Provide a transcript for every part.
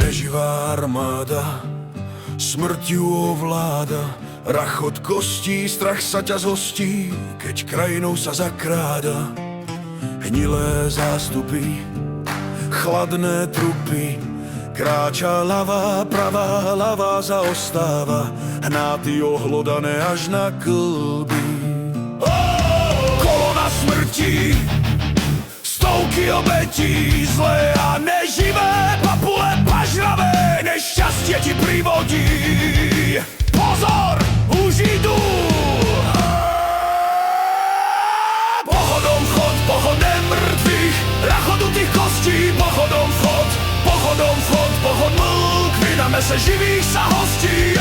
Neživá armáda smrťu ovláda, rachot kostí, strach sa ťa zhostí, keď krajinou sa zakráda. Hnilé zástupy, chladné trupy, kráča ľavá, pravá, ľavá zaostáva, hnáty ohlodané až na kĺby. Kolona smrti, stovky obetí, zlé a neživé, papule pažravé, nešťastie ti privodí. Pozor, už idú! Pochodom vchod, pochodem mŕtvych, rachodutých kostí, pochodom vchod, pochodom vchod, pohod mlkvy, na mese živých sa hostí.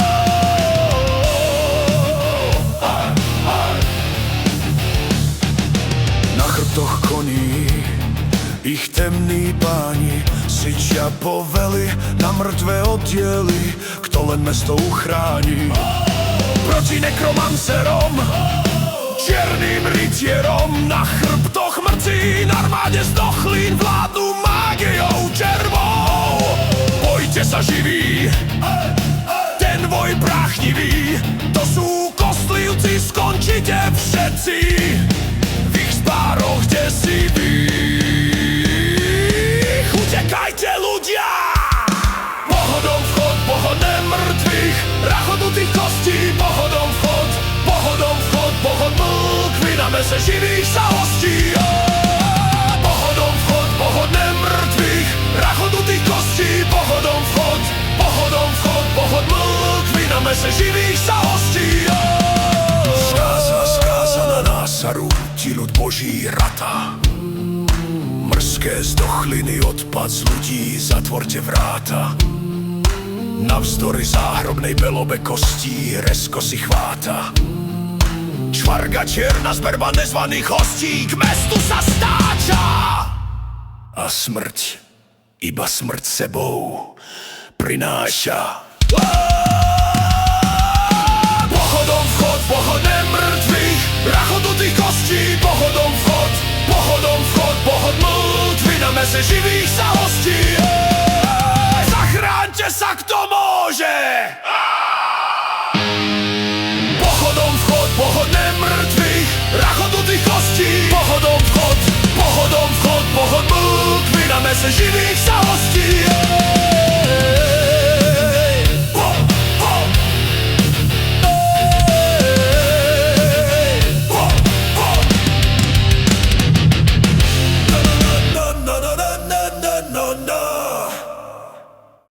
Na chrbtoch koní ich temní páni syčia povely na mŕtve oddiely, kto len mesto uchráni. Proti nekromancerom, čiernym rytierom, na chrbtoch mrcí, na armáde zdochlín vládnu mágiou červou. Bojte sa živí, ten voj práchnivý, to sú kostlivci, skončite všetci v ich spároch desivých. Utekajte ľudia! Pohodom vchod, pohodem mŕtvych, rachodutých kostí, pohodom vchod, pohodom vchod, pohod mlkvy, na mese živých sa hostí. Pohodom vchod, pohodem mŕtvych, rachodutých kostí, pohodom vchod, pohodom vchod, pohod mlkvy, na mese živých sa hostí. Skáza na nás sa rúti ľud Boží rata. Mrzké zdochliny, odpad z ľudí, zatvorte vráta. Navzdory záhrobnej belobe kostí, rezko si chváta. Čvarga čierna zberba nezvaných hostí k mestu sa stáča. A smrť, iba smrť sebou prináša. Pohodom vchod, pohodem mŕtvych, rachodutých kostí, pohodom vchod, pohodom vchod, pohod mŕtvy, na mese živých sa hostí. Zachráňte sa, kto môže! Pohodom vchod, pohodem mŕtvych, rachodutých kostí, pohodom vchod, pohodom vchod, pohod mŕtvy, na mese živých sa hostí.